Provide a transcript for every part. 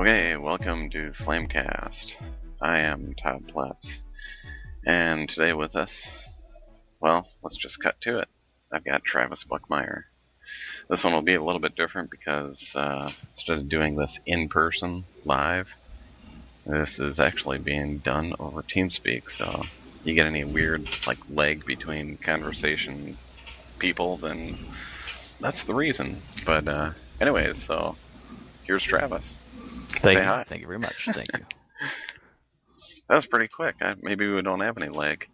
Okay, welcome to Flamecast. I am Todd Platts, and today with us, well, let's just cut to it. I've got Travis Buckmeier. This one will be a little bit different because instead of doing this in person, live, this is actually being done over TeamSpeak, so you get any weird lag between conversation people, then that's the reason. But anyways, so here's Travis. Thank you. Thank you very much. Thank you. That was pretty quick. Maybe we don't have any lag.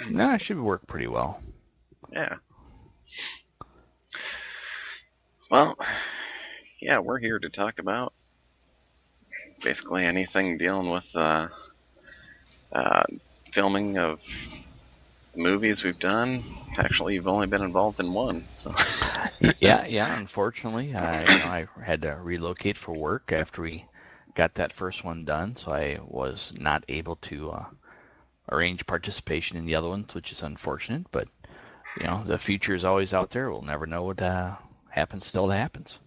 No, it should work pretty well. Yeah. Well, yeah, we're here to talk about basically anything dealing with filming of movies we've done. Actually, you've only been involved in one. So. Yeah. Unfortunately, I had to relocate for work after we got that first one done, so I was not able to arrange participation in the other ones, which is unfortunate. But the future is always out there. We'll never know what happens till it happens.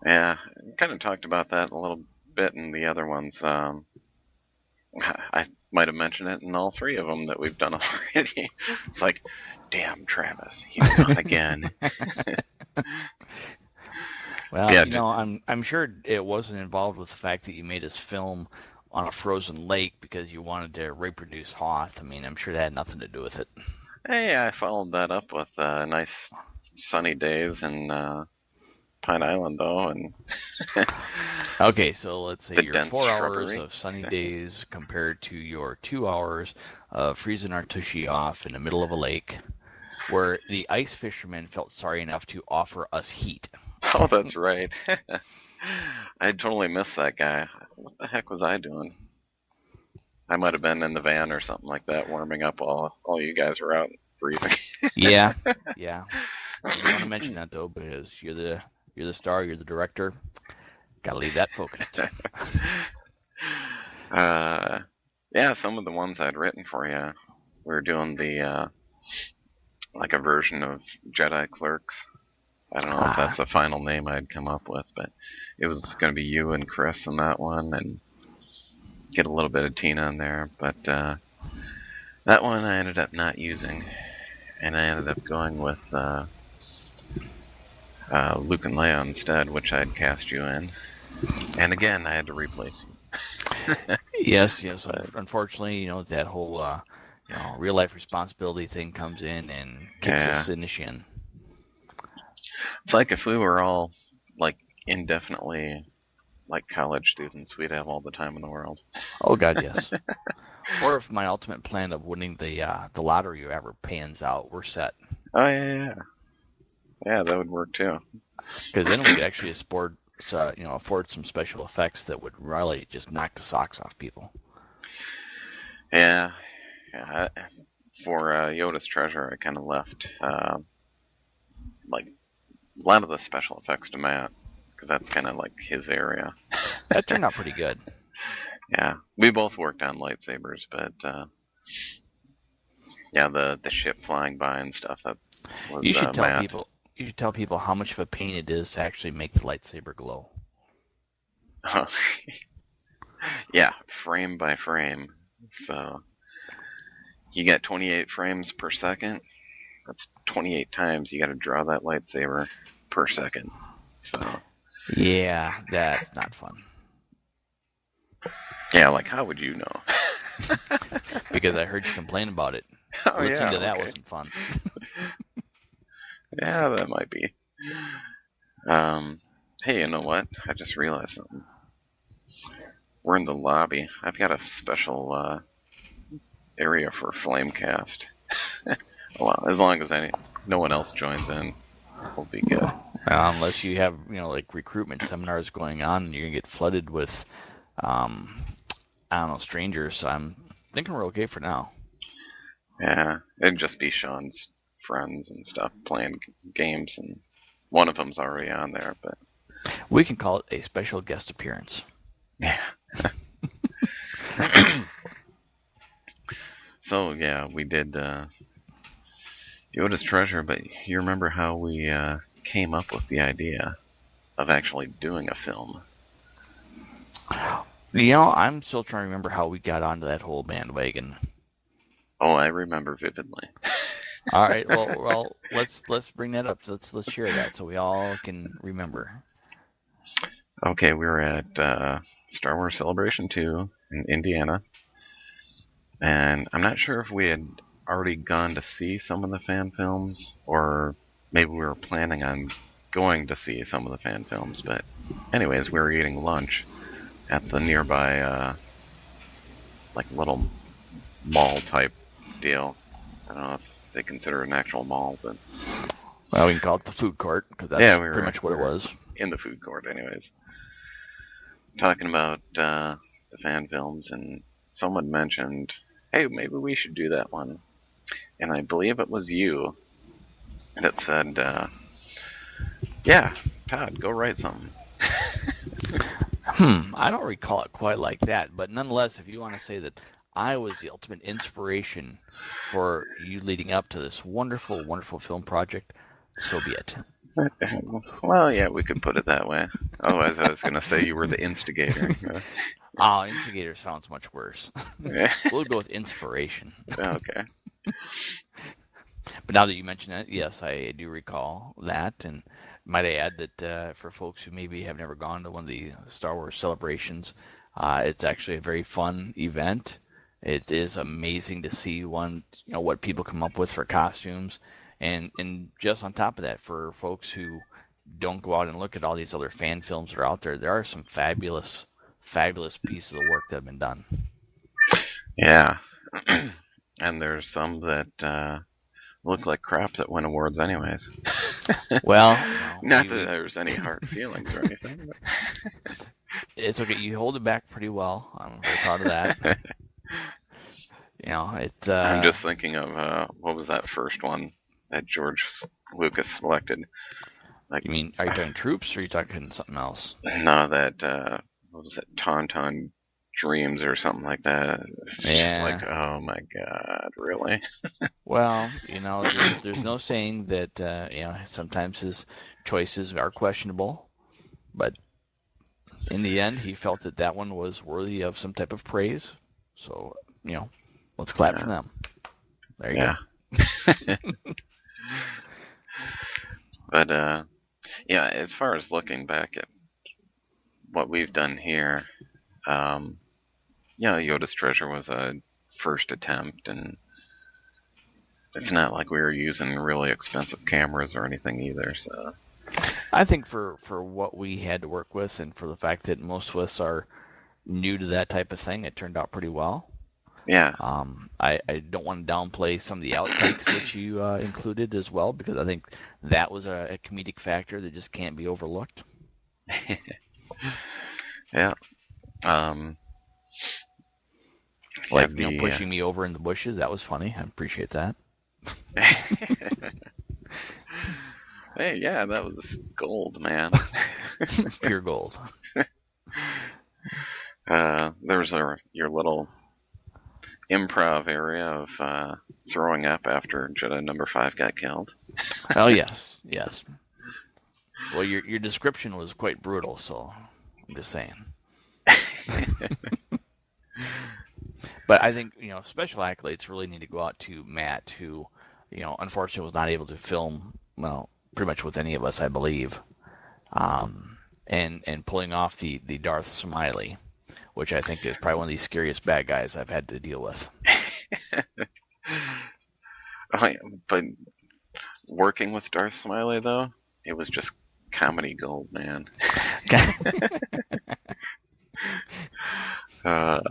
Yeah, kind of talked about that a little bit in the other ones. I might have mentioned it in all three of them that we've done already. It's like, damn, Travis, he's gone again. Well, yeah, I'm sure it wasn't involved with the fact that you made us film on a frozen lake because you wanted to reproduce Hoth. I mean, I'm sure that had nothing to do with it. Hey, I followed that up with nice sunny days in Pine Island, though, and okay, so let's say your 4 hours of sunny days compared to your 2 hours of freezing our tushy off in the middle of a lake, where the ice fishermen felt sorry enough to offer us heat. Oh, that's right. I totally missed that guy. What the heck was I doing? I might have been in the van or something like that, warming up while all you guys were out freezing. Yeah. I don't want to mention that though, because you're the star, you're the director. Gotta leave that focused. Yeah, some of the ones I'd written for you, we were doing the a version of Jedi Clerks. I don't know if that's the final name I'd come up with, but it was going to be you and Chris in that one, and get a little bit of Tina in there. But that one I ended up not using, and I ended up going with Luke and Leia instead, which I'd cast you in. And again, I had to replace you. Yes. Unfortunately, that whole real life responsibility thing comes in and kicks us in the shin. It's like if we were all indefinitely college students, we'd have all the time in the world. Oh God, yes. Or if my ultimate plan of winning the lottery ever pans out, we're set. Oh yeah, that would work too. Because then we could actually afford some special effects that would really just knock the socks off people. Yeah. For Yoda's Treasure, I kind of left a lot of the special effects to Matt, because that's kind of his area. That turned out pretty good. Yeah, we both worked on lightsabers, but the ship flying by and stuff, that was you should tell Matt. people. You should tell people how much of a pain it is to actually make the lightsaber glow. Yeah, frame by frame. So you get 28 frames per second. That's 28 times you got to draw that lightsaber per second. So yeah, that's not fun. Yeah, how would you know? Because I heard you complain about it. Listening to that wasn't fun. Yeah, that might be. Hey, you know what? I just realized something. We're in the lobby. I've got a special area for Flamecast. Well, as long as no one else joins in, we'll be good. Unless you have, recruitment seminars going on and you're going to get flooded with, strangers. So I'm thinking we're okay for now. Yeah, it'd just be Sean's friends and stuff playing games, and one of them's already on there, but we can call it a special guest appearance. Yeah. So yeah, we did Yoda's Treasure, but you remember how we came up with the idea of actually doing a film? I'm still trying to remember how we got onto that whole bandwagon. Oh, I remember vividly. All right, well, let's bring that up. Let's share that so we all can remember. Okay, we were at Star Wars Celebration 2 in Indiana, and I'm not sure if we had already gone to see some of the fan films, or maybe we were planning on going to see some of the fan films, but anyways, we were eating lunch at the nearby, like, little mall-type deal. I don't know if they consider it an actual mall, but... Well, we can call it the food court, because that's pretty much what it was. In the food court, anyways. Talking about the fan films, and someone mentioned, hey, maybe we should do that one. And I believe it was you. And it said, yeah, Todd, go write something. I don't recall it quite like that, but nonetheless, if you want to say that I was the ultimate inspiration for you leading up to this wonderful, wonderful film project, so be it. Well, yeah, we could put it that way. Otherwise, I was going to say you were the instigator. Oh, instigator sounds much worse. We'll go with inspiration. Okay. But now that you mention that, yes, I do recall that. And might I add that for folks who maybe have never gone to one of the Star Wars celebrations, it's actually a very fun event. It is amazing to see what people come up with for costumes. And just on top of that, for folks who don't go out and look at all these other fan films that are out there, there are some fabulous, fabulous pieces of work that have been done. Yeah. And there's some that look like crap that win awards anyways. Well, not that there's any hard feelings or anything. But... It's okay. You hold it back pretty well. I'm very proud of that. I'm just thinking of what was that first one that George Lucas selected? Like, you mean, are you talking Troops, or are you talking something else? No, that what was it, Tauntaun Dreams or something like that. Yeah. Like, oh my God, really? Well, there's no saying that sometimes his choices are questionable, but in the end, he felt that one was worthy of some type of praise. So, let's clap for them. There you go. But yeah, as far as looking back at what we've done here, Yoda's Treasure was a first attempt, and it's not like we were using really expensive cameras or anything either. So I think for what we had to work with, and for the fact that most of us are new to that type of thing, it turned out pretty well. Yeah. I don't want to downplay some of the outtakes that you included as well, because I think that was a comedic factor that just can't be overlooked. Yeah. Like pushing me over in the bushes, that was funny. I appreciate that. Hey, yeah, that was gold, man. Pure gold. There's your little improv area of throwing up after Jedi number 5 got killed. Oh, yes. Well, your description was quite brutal, so I'm just saying. But I think, special accolades really need to go out to Matt, who, unfortunately was not able to film, well, pretty much with any of us, I believe. And pulling off the Darth Smiley, which I think is probably one of the scariest bad guys I've had to deal with. But working with Darth Smiley, though, it was just comedy gold, man. Well,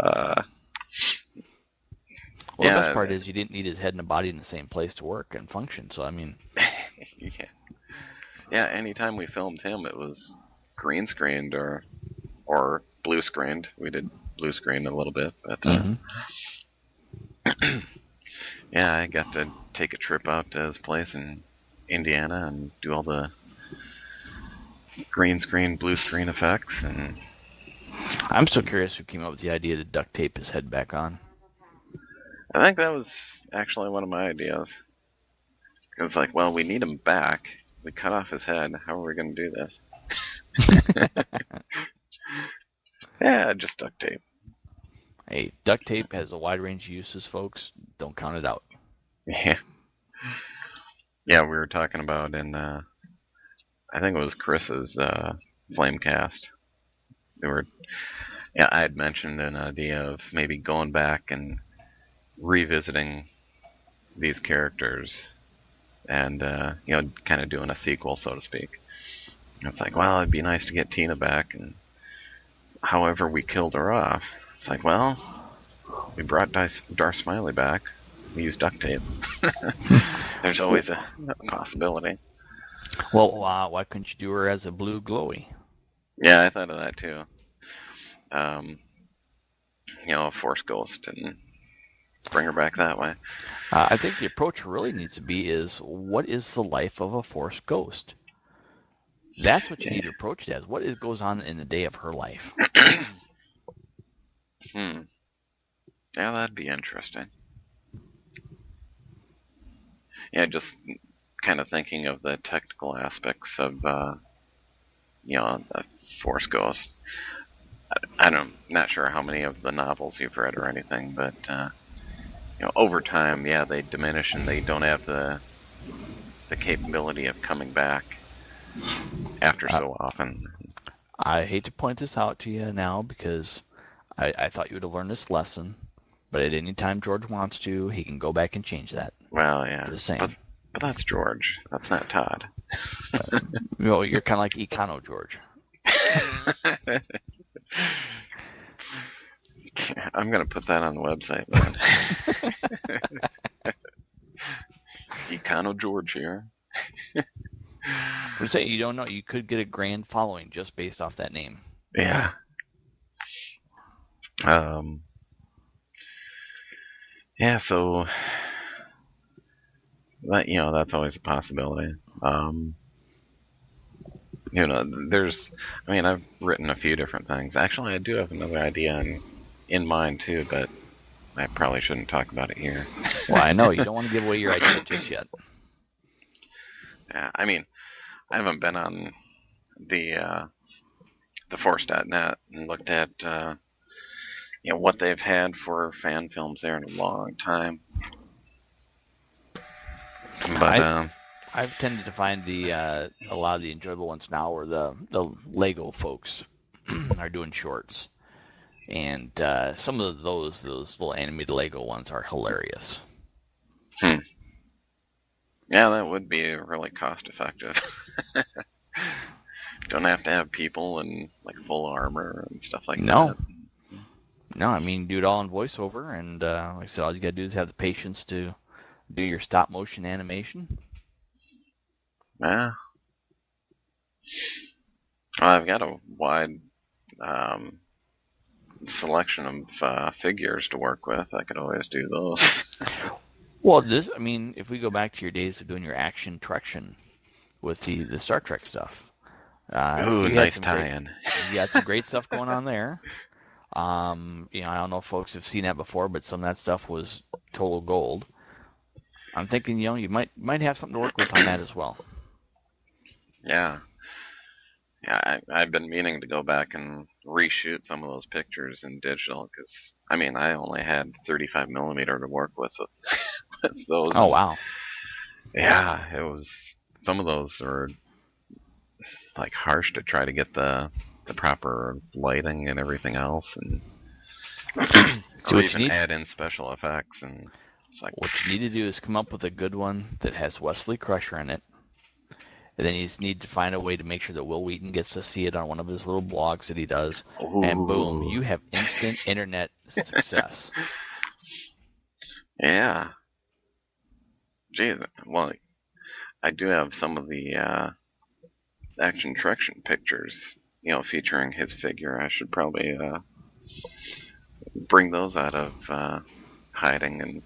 the best part is you didn't need his head and body in the same place to work and function, so I mean... Yeah, anytime we filmed him, it was green screened or blue screened. We did blue screen a little bit, but yeah, I got to take a trip out to his place in Indiana and do all the green screen, blue screen effects. And I'm still curious who came up with the idea to duct tape his head back on. I think that was actually one of my ideas. It was like, well, we need him back. We cut off his head. How are we going to do this? Yeah, just duct tape. Hey, duct tape has a wide range of uses, folks. Don't count it out. Yeah. Yeah, we were talking about in, I think it was Chris's Flamecast. I had mentioned an idea of maybe going back and revisiting these characters and, kind of doing a sequel, so to speak. And it's like, well, it'd be nice to get Tina back, and however we killed her off. It's like, well, we brought Darth Smiley back. We used duct tape. There's always a possibility. Well, why couldn't you do her as a blue glowy? Yeah, I thought of that too. A Force ghost and bring her back that way. I think the approach really needs to be is, what is the life of a Force ghost? That's what you need to approach it as. What goes on in the day of her life? Yeah, that'd be interesting. Yeah, just kind of thinking of the technical aspects of, the Force ghost. Not sure how many of the novels you've read or anything, but over time, yeah, they diminish and they don't have the capability of coming back after so often. I hate to point this out to you now because I thought you would have learned this lesson, but at any time George wants to, he can go back and change that. Well, yeah. Just saying. But that's George. That's not Todd. You're kind of like Econo George. I'm going to put that on the website, man. Econo George here. We're saying you don't know. You could get a grand following just based off that name. Yeah. Yeah, so that, that's always a possibility. I've written a few different things. Actually, I do have another idea in mind too, but I probably shouldn't talk about it here. Well, I know you don't want to give away your idea just yet. Yeah, I haven't been on the Force.net and looked at what they've had for fan films there in a long time. But I've tended to find a lot of the enjoyable ones now where the Lego folks are doing shorts, and some of those little animated Lego ones are hilarious. Yeah, that would be really cost effective. Don't have to have people in like full armor and stuff like that. No, do it all in voiceover, and like I said, all you gotta do is have the patience to do your stop motion animation. Yeah. I've got a wide selection of figures to work with. I could always do those. Well, if we go back to your days of doing your action traction with the Star Trek stuff. Ooh, nice tie-in. You got some great stuff going on there. I don't know if folks have seen that before, but some of that stuff was total gold. I'm thinking, you might have something to work with on that as well. Yeah. Yeah, I've been meaning to go back and reshoot some of those pictures in digital because, I only had 35 millimeter to work with those. Oh, wow. Yeah, some of those are like harsh to try to get the proper lighting and everything else, and so even add in special effects. And it's like, what you need to do is come up with a good one that has Wesley Crusher in it. And then you need to find a way to make sure that Will Wheaton gets to see it on one of his little blogs that he does. Ooh. And boom, you have instant internet success. Yeah. Geez, well, I do have some of the action traction pictures, featuring his figure. I should probably bring those out of hiding and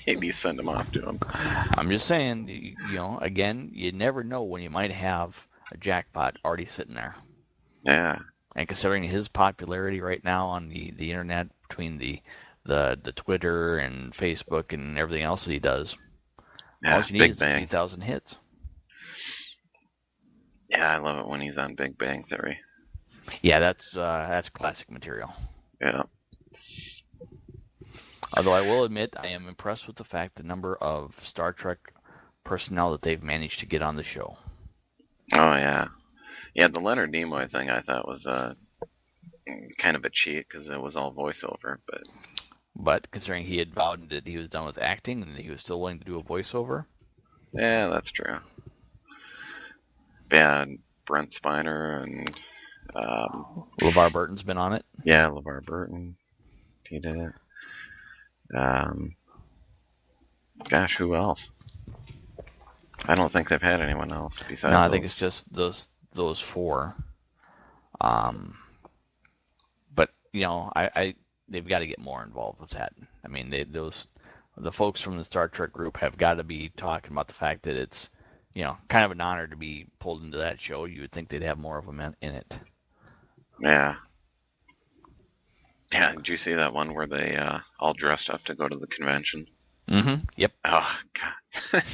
maybe send them off to him. I'm just saying, again, you never know when you might have a jackpot already sitting there. Yeah. And considering his popularity right now on the internet, between the Twitter and Facebook and everything else that he does, all you need is 3,000 hits. Yeah, I love it when he's on Big Bang Theory. Yeah, that's classic material. Yeah. Although I will admit, I am impressed with the fact the number of Star Trek personnel that they've managed to get on the show. Oh yeah. Yeah, the Leonard Nimoy thing I thought was kind of a cheat because it was all voiceover, but But considering he had vowed that he was done with acting and he was still willing to do a voiceover. yeah, that's true. Yeah, Brent Spiner and LeVar Burton's been on it. yeah, LeVar Burton. He did it. Gosh, who else? I don't think they've had anyone else besides. No, I think it's just those four. But they've got to get more involved with that. I mean, the folks from the Star Trek group have got to be talking about the fact that it's kind of an honor to be pulled into that show. You would think they'd have more of them in it. Yeah. Yeah, did you see that one where they all dressed up to go to the convention? Mm-hmm. Yep. Oh, God.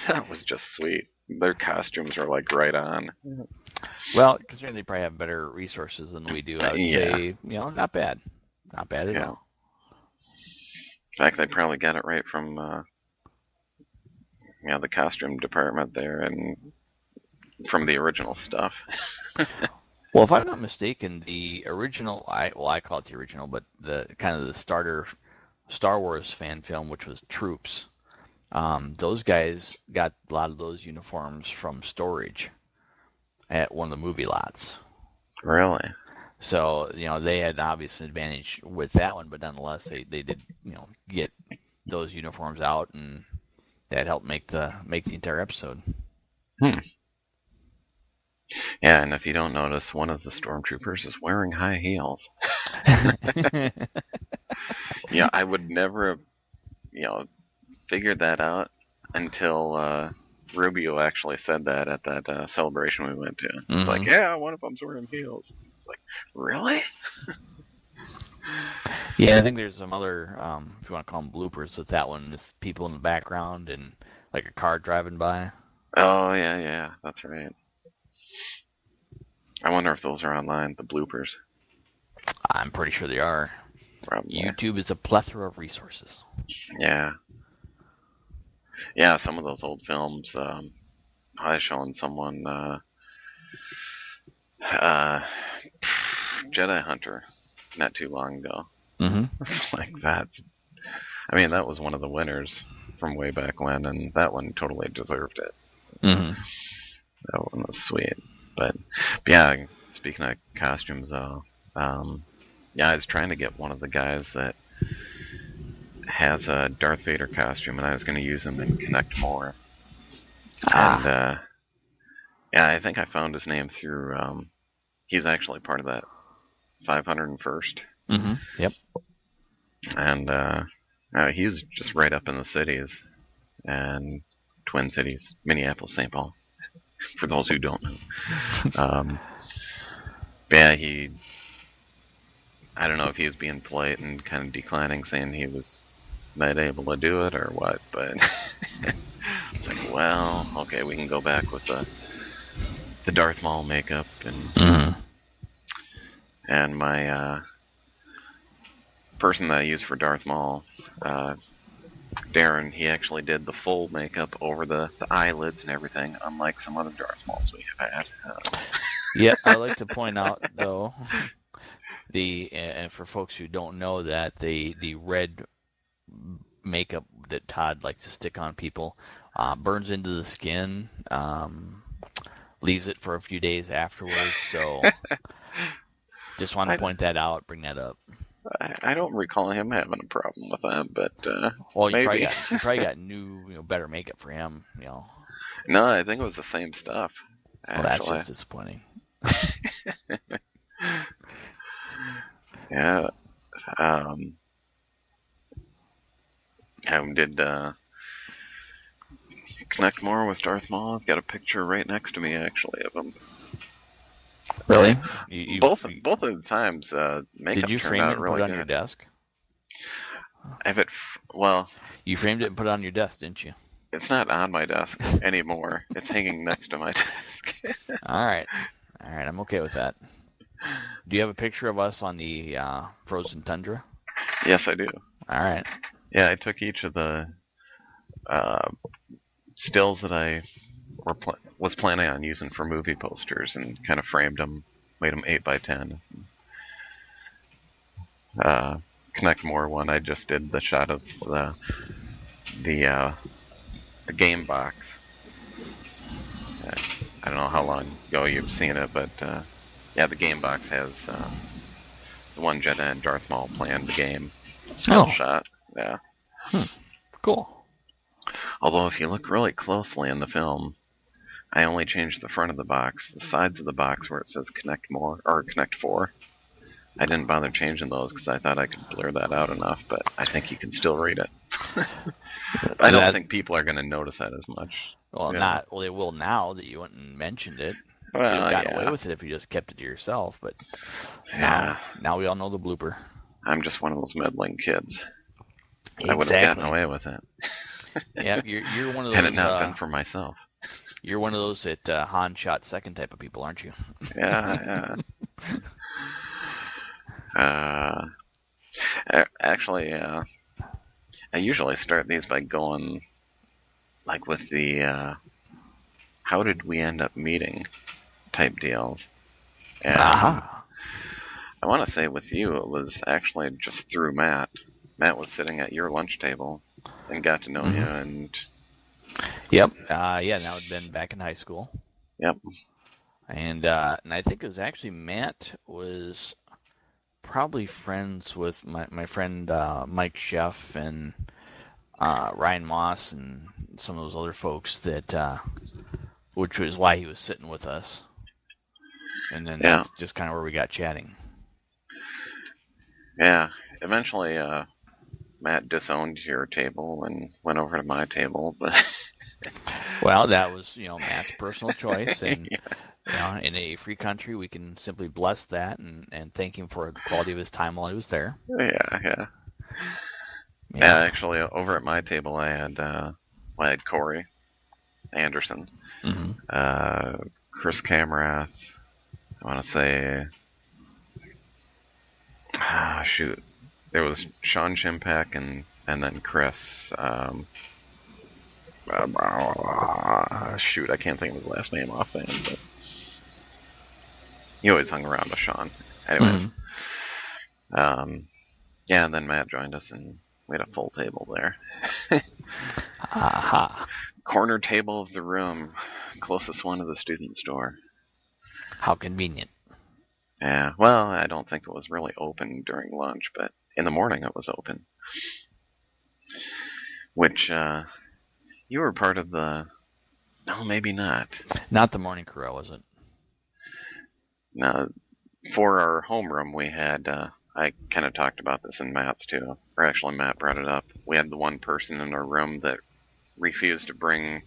That was just sweet. Their costumes are like right on. Well, considering they probably have better resources than we do, I would say, not bad. Not bad at all. In fact, they probably got it right from the costume department there and from the original stuff. Well, if I'm not mistaken, the original, I call it the original, but the kind of the starter Star Wars fan film, which was Troops, those guys got a lot of those uniforms from storage at one of the movie lots. Really? So, they had obviously an advantage with that one, but nonetheless, they did, get those uniforms out, and that helped make the entire episode. Yeah, and if you don't notice, one of the stormtroopers is wearing high heels. Yeah, I would never have, figured that out until Rubio actually said that at that celebration we went to. It's like, yeah, one of them's wearing heels. It's like, really? Yeah, I think there's some other, if you want to call them bloopers, with that one, with people in the background and like a car driving by. Oh, yeah, that's right. I wonder if those are online, the bloopers. I'm pretty sure they are. Probably. YouTube is a plethora of resources. Yeah. Yeah, some of those old films, I was showing someone Jedi Hunter not too long ago. Mm-hmm. Like that. I mean, that was one of the winners from way back when, and that one totally deserved it. Mm-hmm. That one was sweet. But yeah, speaking of costumes, though, I was trying to get one of the guys that has a Darth Vader costume, and I was going to use him in Connect More. And yeah, I think I found his name through. He's actually part of that 501st. Mm-hmm. Yep. And he's just right up in the cities, and Twin Cities, Minneapolis, St. Paul. For those who don't know. Yeah, I don't know if he was being polite and kind of declining, saying he was not able to do it or what, but it's like, well, okay, we can go back with the Darth Maul makeup and my person that I use for Darth Maul, Darren, he actually did the full makeup over the eyelids and everything, unlike some other Darth Mauls we have had. Yeah, I'd like to point out, though, and for folks who don't know that, the red makeup that Todd likes to stick on people burns into the skin, leaves it for a few days afterwards, so just want to point that out, bring that up. I don't recall him having a problem with that, but well, you maybe. probably got new, better makeup for him, No, I think it was the same stuff. Well, that's just disappointing. Yeah. Did Connect More with Darth Maul? I've got a picture right next to me, actually, of him. Really? Both of the times, makeup did you turned frame out it and really put it on good. your desk? Well, you framed it and put it on your desk, didn't you? It's not on my desk anymore. It's hanging next to my desk. All right, I'm okay with that. Do you have a picture of us on the frozen tundra? Yes, I do. All right. Yeah, I took each of the stills that I was planning on using for movie posters and kind of framed them, made them 8x10. Connect More one, I just did the shot of the game box. I don't know how long ago you've seen it, but yeah, the game box has the one Jeddah and Darth Maul playing the game. Still shot. Yeah. Cool. Although if you look really closely in the film, I only changed the front of the box. The sides of the box where it says Connect More or Connect 4, I didn't bother changing those because I thought I could blur that out enough, but I think you can still read it. I don't think people are going to notice that as much. Well, not. Well, they will now that you went and mentioned it. Well, you'd have gotten away with it if you just kept it to yourself, but now we all know the blooper. I'm just one of those meddling kids. Exactly. I would have gotten away with it. Yeah, you're one of those. Had it not been for myself. You're one of those that Han shot second type of people, aren't you? Yeah. Actually, I usually start these by going like with the how did we end up meeting type deals. And I want to say with you, it was actually just through Matt. Matt was sitting at your lunch table and got to know you. And yep. Yeah, that would have been back in high school. Yep. And I think it was actually Matt was probably friends with my friend Mike Sheff and Ryan Moss and some of those other folks that, which was why he was sitting with us. And then that's just kind of where we got chatting. Yeah. Eventually, Matt disowned your table and went over to my table, but well, that was Matt's personal choice, and in a free country, we can simply bless that and thank him for the quality of his time while he was there. Yeah. Actually, over at my table, I had Corey Anderson, Chris Camerath. I want to say, there was Sean Shimpak and then Chris. I can't think of his last name offhand, but he always hung around with Sean. Anyways, and then Matt joined us, and we had a full table there. Corner table of the room, closest one to the student store. How convenient. Yeah, well, I don't think it was really open during lunch, but in the morning it was open. Which, you were part of the... No, maybe not. Not the morning crew, was it? No, for our homeroom we had, I kind of talked about this in Matt's too, or actually Matt brought it up. We had the one person in our room that refused to bring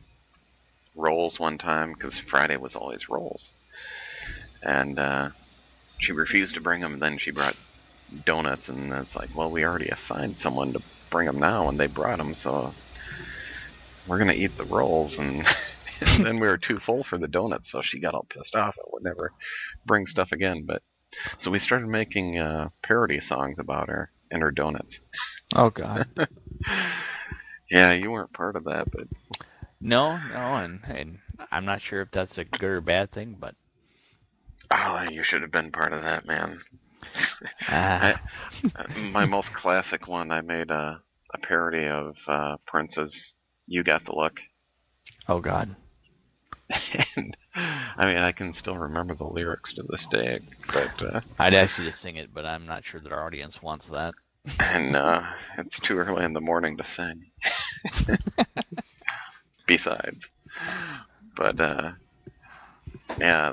rolls one time, because Friday was always rolls. And, she refused to bring them, and then she brought donuts, and it's like, well, we already assigned someone to bring them now, and they brought them, so we're going to eat the rolls, and then we were too full for the donuts, so she got all pissed off and would never bring stuff again. But so we started making parody songs about her and her donuts. Oh, God. Yeah, you weren't part of that, but... No, and I'm not sure if that's a good or bad thing, but... Oh, you should have been part of that, man. My most classic one, I made a parody of Prince's You Got the Look. Oh, God. And, I mean, I can still remember the lyrics to this day, but... I'd ask you to sing it, but I'm not sure that our audience wants that. And it's too early in the morning to sing. Besides. But, yeah,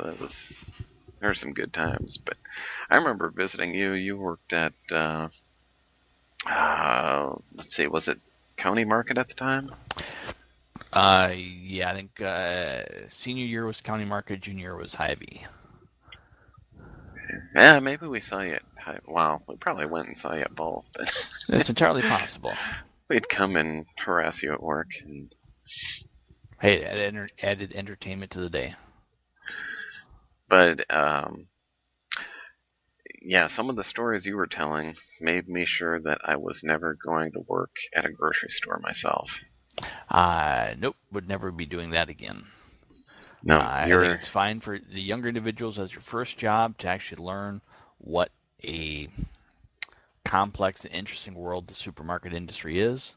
there were some good times. But I remember visiting you. You worked at, let's see, was it County Market at the time? Yeah, I think senior year was County Market, junior year was Hy-Vee. Yeah, maybe we saw you at well, we probably went and saw you at both. But it's entirely possible. We'd come and harass you at work. And... Hey, it added entertainment to the day. But yeah, some of the stories you were telling made me sure that I was never going to work at a grocery store myself. Nope, would never be doing that again. No, I think it's fine for the younger individuals as your first job to actually learn what a complex and interesting world the supermarket industry is.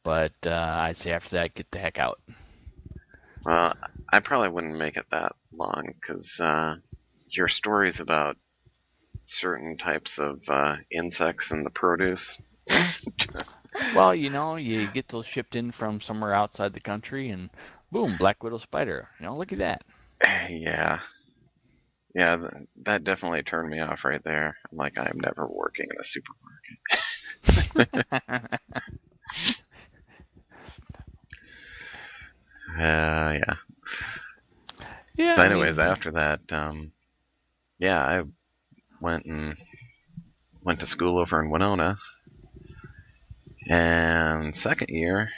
But I'd say after that, get the heck out. Well, I probably wouldn't make it that long because your stories about certain types of insects in the produce. Well, you get those shipped in from somewhere outside the country, and boom, black widow spider. Look at that. Yeah. Yeah, that definitely turned me off right there. I'm like, I'm never working in a supermarket. Yeah. Yeah. So anyways, after that, yeah, I went to school over in Winona. And second year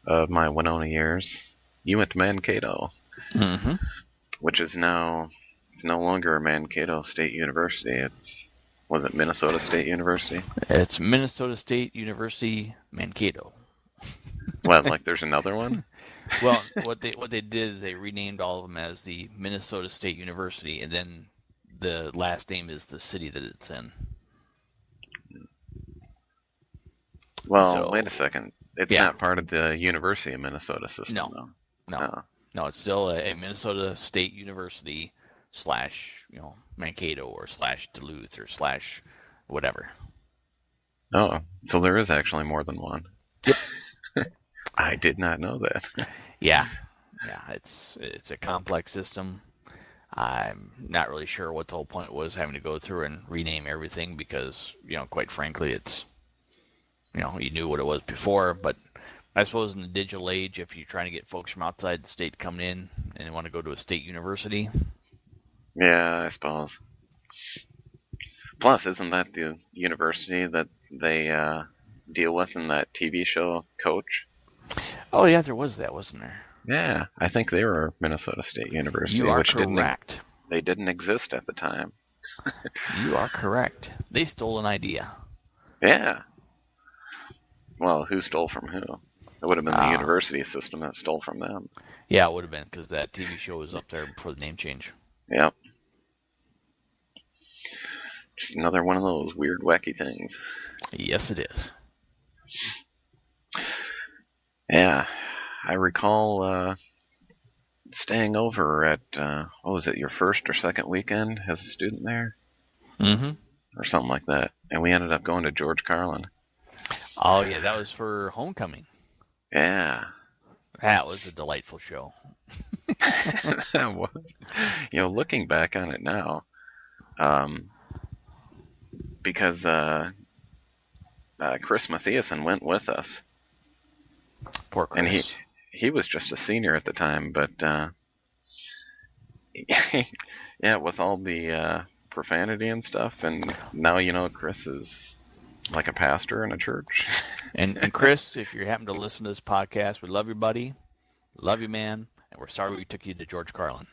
of my Winona years, you went to Mankato, Mm-hmm. which is now it's no longer Mankato State University. Was it Minnesota State University? It's Minnesota State University, Mankato. What, like there's another one? Well, what they did is they renamed all of them as the Minnesota State University, and then the last name is the city that it's in. Well, wait a second. It's yeah. not part of the University of Minnesota system, No. though. No, it's still a Minnesota State University / Mankato or / Duluth or / whatever. Oh, so there is actually more than one. Yep. I did not know that. Yeah, it's a complex system. I'm not really sure what the whole point was having to go through and rename everything because, quite frankly, it's, you knew what it was before. But I suppose in the digital age, if you're trying to get folks from outside the state coming in and they want to go to a state university. Yeah, I suppose. Plus, isn't that the university that they deal with in that TV show, Coach? Oh, yeah, there was that, wasn't there? Yeah, I think they were Minnesota State University. You are correct. They didn't exist at the time. You are correct. They stole an idea. Yeah. Well, who stole from who? It would have been the university system that stole from them. Yeah, it would have been, because that TV show was up there before the name change. Yep. Just another one of those weird, wacky things. Yes, it is. Yeah. I recall staying over at, what was it, your first or second weekend as a student there? Mm-hmm. Or something like that. And we ended up going to George Carlin. Oh, yeah, that was for homecoming. Yeah. That was a delightful show. Looking back on it now, because Chris Matthiasen went with us. Poor Chris. And he was just a senior at the time, but yeah, with all the profanity and stuff, and now Chris is like a pastor in a church. And Chris, if you happen to listen to this podcast, we love you, buddy. Love you, man. And we're sorry we took you to George Carlin.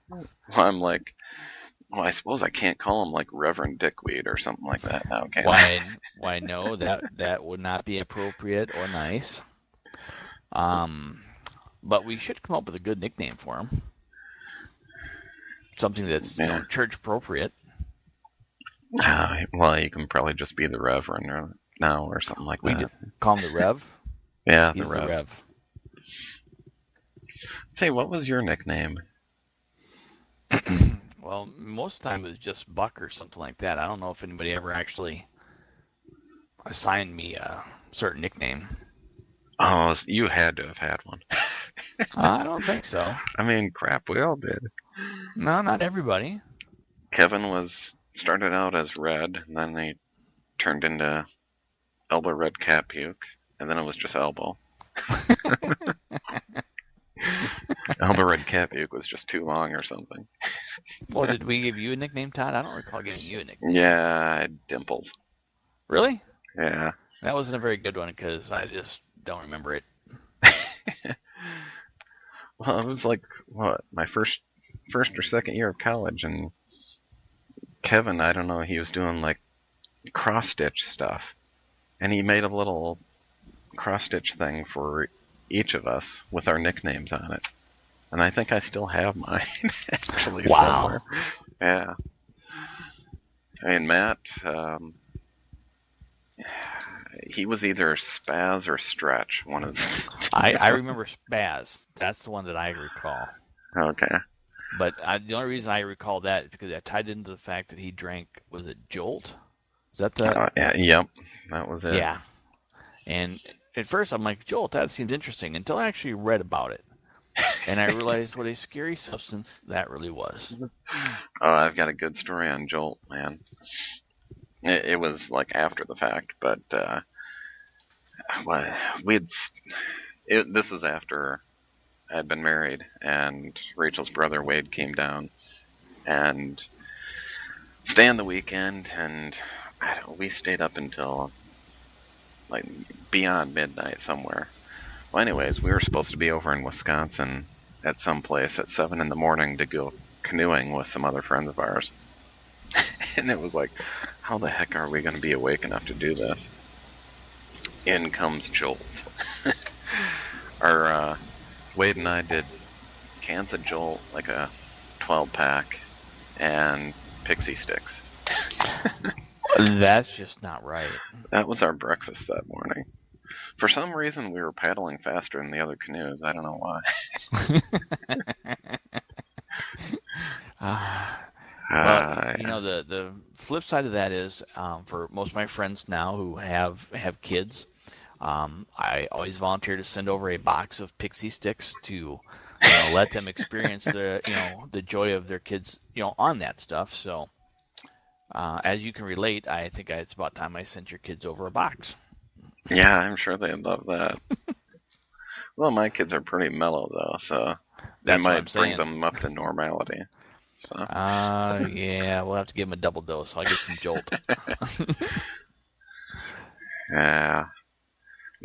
Well, I'm like, I suppose I can't call him like Reverend Dickweed or something like that now, can I? Why no, that would not be appropriate or nice. But we should come up with a good nickname for him. Something that's church appropriate. Well, you can probably just be the Reverend or something like that. We call him the Rev. Yeah, He's the Rev. Say, what was your nickname? Well, most of the time it was just Buck or something like that. I don't know if anybody ever actually assigned me a certain nickname. Oh, you had to have had one. I don't think so. I mean, crap, we all did. No, not everybody. Kevin started out as Red, and then they turned into Elbow Red Cat Puke, and then it was just Elbow. Elbow Red Cat Puke was just too long or something. Well, did we give you a nickname, Todd? I don't recall giving you a nickname. Yeah, Dimples. Really? Yeah. That wasn't a very good one because I just don't remember it. Well, it was like, my first first or second year of college, and Kevin, I don't know, he was doing like cross stitch stuff, and he made a little cross stitch thing for each of us with our nicknames on it. And I think I still have mine actually somewhere. Yeah. I mean, Matt, he was either Spaz or Stretch. One of the I remember Spaz. That's the one that I recall. Okay. But the only reason I recall that is because I tied into the fact that he drank, was it Jolt? Is that the... Yeah, yep, that was it. Yeah. And at first I'm like, Jolt, that seems interesting, until I actually read about it. And I realized what a scary substance that really was. Oh, I've got a good story on Jolt, man. It was like after the fact, but this was after I had been married, and Rachel's brother Wade came down and stayed on the weekend, and we stayed up until like beyond midnight somewhere. Well, anyways, we were supposed to be over in Wisconsin at some place at 7 in the morning to go canoeing with some other friends of ours. And it was like, how the heck are we going to be awake enough to do this? In comes Jolt. Our Wade and I did cans of Jolt, like a 12-pack, and pixie sticks. That's just not right. That was our breakfast that morning. For some reason, we were paddling faster than the other canoes. I don't know why. Well, the flip side of that is, for most of my friends now who have kids, I always volunteer to send over a box of pixie sticks to let them experience the joy of their kids on that stuff. So as you can relate, I think it's about time I sent your kids over a box. Yeah, I'm sure they'd love that. Well, my kids are pretty mellow though, so that might bring them up to normality. So. Yeah, we'll have to give them a double dose. I'll get some Jolt. Yeah.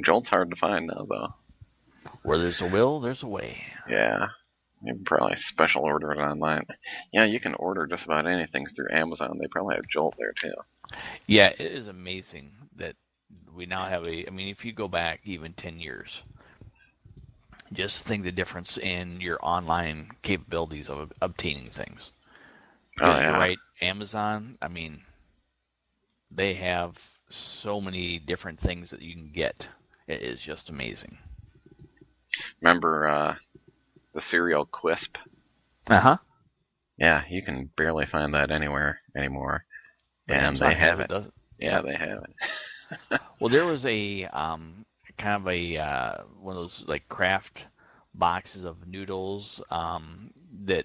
Jolt's hard to find now, though. Where there's a will, there's a way. Yeah. You can probably special order it online. Yeah, you can order just about anything through Amazon. They probably have Jolt there, too. Yeah, it is amazing that we now have if you go back even 10 years, just think the difference in your online capabilities of obtaining things. Because you're right, Amazon, they have so many different things that you can get. It is just amazing. Remember the cereal Quisp? Uh-huh. Yeah, you can barely find that anywhere anymore. And they have it. Yeah, they have it. Well, there was a kind of a one of those like craft boxes of noodles that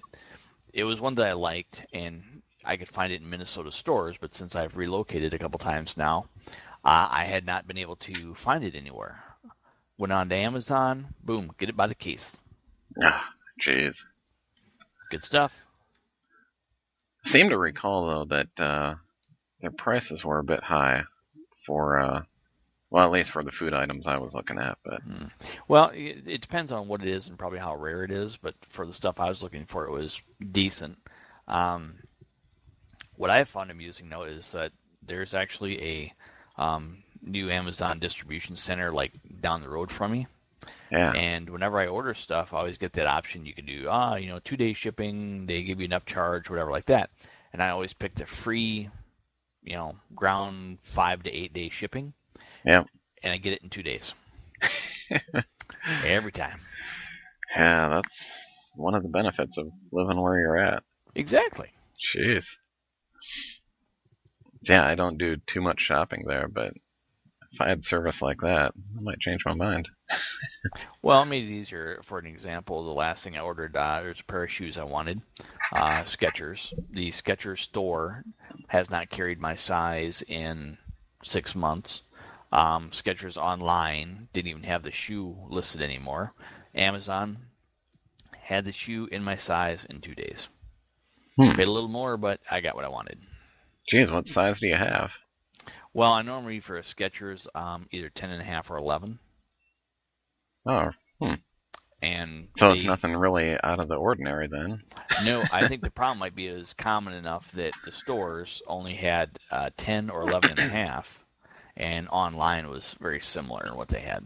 it was one that I liked, and I could find it in Minnesota stores, but since I've relocated a couple times now, I had not been able to find it anywhere. Went on to Amazon, boom, get it by the case. Ah, jeez. Good stuff. I seem to recall, though, that their prices were a bit high for, well, at least for the food items I was looking at. But Well, it depends on what it is and probably how rare it is, but for the stuff I was looking for, it was decent. What I found amusing, though, is that there's actually a new Amazon distribution center like down the road from me. Yeah. And whenever I order stuff, I always get that option. You can do 2-day shipping. They give you an upcharge, whatever like that. And I always pick the free, ground 5 to 8 day shipping. Yeah. And I get it in 2 days. Every time. Yeah, that's one of the benefits of living where you're at. Exactly. Jeez. Yeah, I don't do too much shopping there, but if I had service like that, I might change my mind. Well, it made it easier. For an example, the last thing I ordered, there's a pair of shoes I wanted, Skechers. The Skechers store has not carried my size in 6 months. Skechers online didn't even have the shoe listed anymore. Amazon had the shoe in my size in 2 days. Paid a little more, but I got what I wanted. Jeez, what size do you have? Well, I normally for a Skechers either 10.5 or 11. Oh, And So it's nothing really out of the ordinary then. No, I think the problem might be it was common enough that the stores only had 10 or 11.5, and online was very similar in what they had.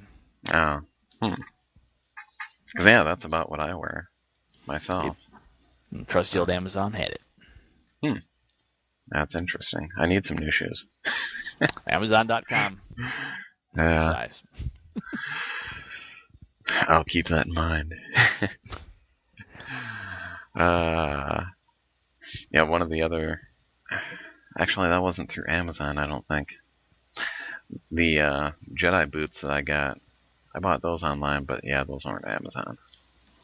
Oh. Because, yeah, that's about what I wear myself. And trusty old Amazon had it. That's interesting. I need some new shoes. Amazon.com. Size. I'll keep that in mind. Yeah, one of the other... Actually, that wasn't through Amazon, I don't think. The Jedi boots that I bought those online, but yeah, those aren't Amazon.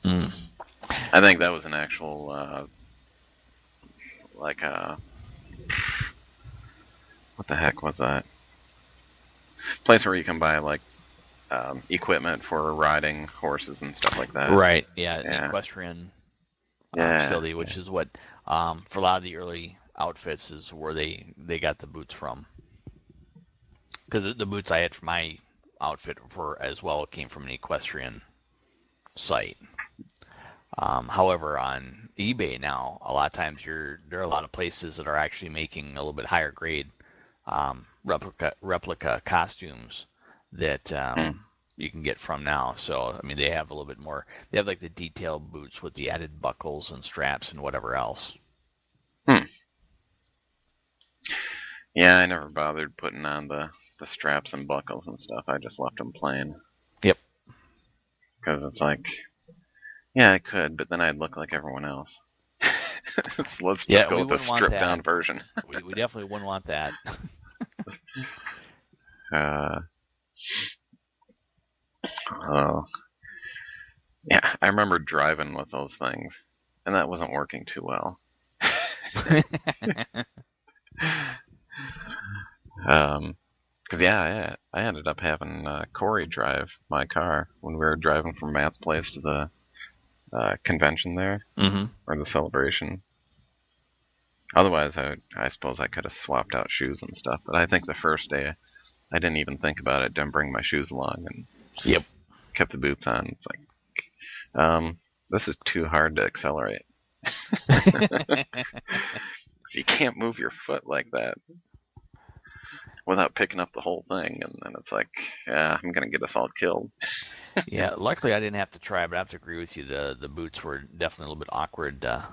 I think that was an actual, what the heck was that? Place where you can buy, like, equipment for riding horses and stuff like that. Right, yeah. An equestrian facility, which is what, for a lot of the early outfits, is where they got the boots from. Because the boots I had for my outfit as well came from an equestrian site. However, on eBay now, a lot of times there are a lot of places that are actually making a little bit higher grade replica costumes that you can get from now. So, I mean, they have a little bit more. They have like the detailed boots with the added buckles and straps and whatever else. Yeah, I never bothered putting on the straps and buckles and stuff. I just left them plain. Yep. Because it's like, yeah, I could, but then I'd look like everyone else. Let's just go with the stripped-down version. we definitely wouldn't want that. Oh. Yeah, I remember driving with those things, and that wasn't working too well. Because, yeah, I ended up having Corey drive my car when we were driving from Matt's place to the convention there, or the celebration. Otherwise, I suppose I could have swapped out shoes and stuff, but I think the first day I didn't even think about it, didn't bring my shoes along, and kept the boots on. It's like, this is too hard to accelerate. You can't move your foot like that without picking up the whole thing, and then it's like, yeah, I'm going to get us all killed. Yeah, luckily I didn't have to try, but I have to agree with you. The boots were definitely a little bit awkward to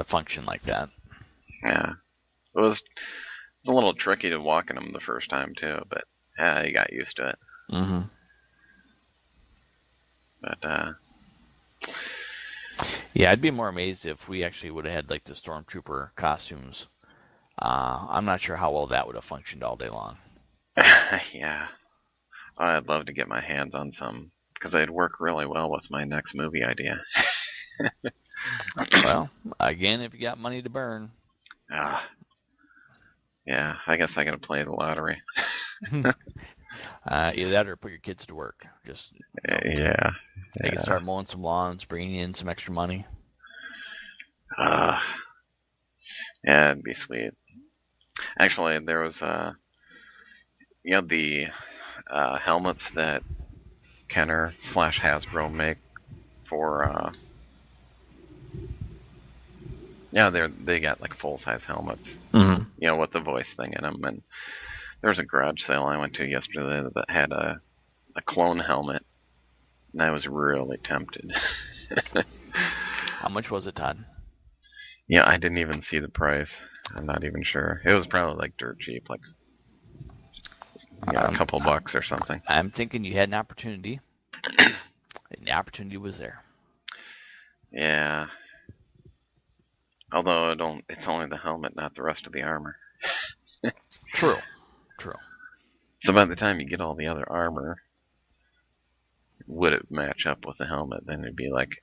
function like that. Yeah. It was a little tricky to walk in them the first time, too, but yeah, you got used to it. But, yeah, I'd be more amazed if we actually would have had, like, the Stormtrooper costumes. I'm not sure how well that would have functioned all day long. Yeah. I'd love to get my hands on some, because they'd work really well with my next movie idea. Well, again, if you got money to burn. Yeah, I guess I gotta play the lottery. Either that or put your kids to work. Just yeah. They can start mowing some lawns, bringing in some extra money. Yeah, it'd be sweet. Actually, there was the helmets that Kenner / Hasbro make for they got like full-size helmets, with the voice thing in them. And there was a garage sale I went to yesterday that had a clone helmet, and I was really tempted. How much was it, Todd? Yeah, I didn't even see the price. I'm not even sure. It was probably like dirt cheap, like a couple bucks or something. I'm thinking you had an opportunity, and the opportunity was there. Yeah. Although it's only the helmet, not the rest of the armor. True. So by the time you get all the other armor, would it match up with the helmet? Then it'd be like,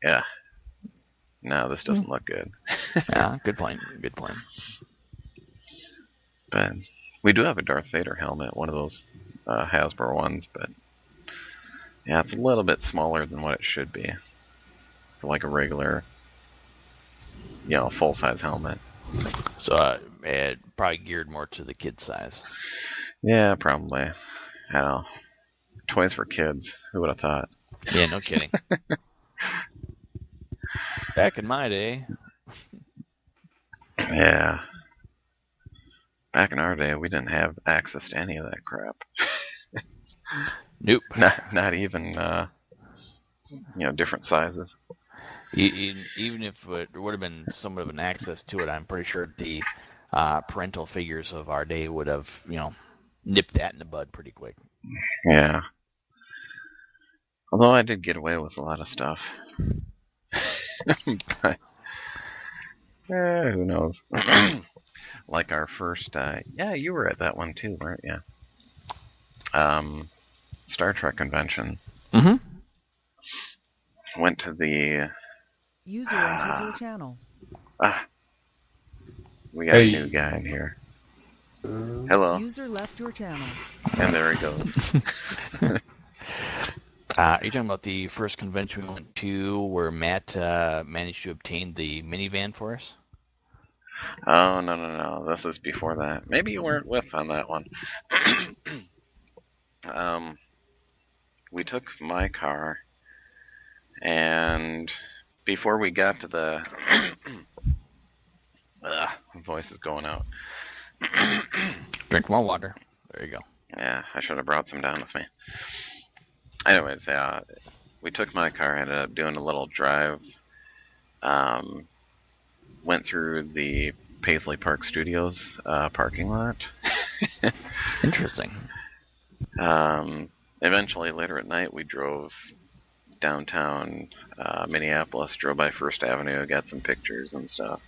no, this doesn't look good. Yeah, good point. But we do have a Darth Vader helmet, one of those Hasbro ones, but yeah, it's a little bit smaller than what it should be for like a regular, full-size helmet. So it probably geared more to the kid size. Yeah, probably. I don't know. Toys for kids. Who would have thought? Yeah, no kidding. Back in my day. Yeah. Back in our day, we didn't have access to any of that crap. Nope. Not even, different sizes. Even if there would have been somewhat of an access to it, I'm pretty sure the parental figures of our day would have, nipped that in the bud pretty quick. Yeah. Although I did get away with a lot of stuff. But, who knows? Like our first, you were at that one too, weren't you? Star Trek convention. Mm-hmm. Went to the... User entered your channel. We got a new guy in here. Hello. User left your channel. And there he goes. Are you talking about the first convention we went to where Matt managed to obtain the minivan for us? Oh, no. This is before that. Maybe you weren't with on that one. We took my car, and before we got to the... voice is going out. Drink more water. There you go. Yeah, I should have brought some down with me. Anyways, we took my car, ended up doing a little drive. Went through the Paisley Park Studios parking lot. Interesting. Eventually, later at night, we drove downtown Minneapolis, drove by First Avenue, got some pictures and stuff.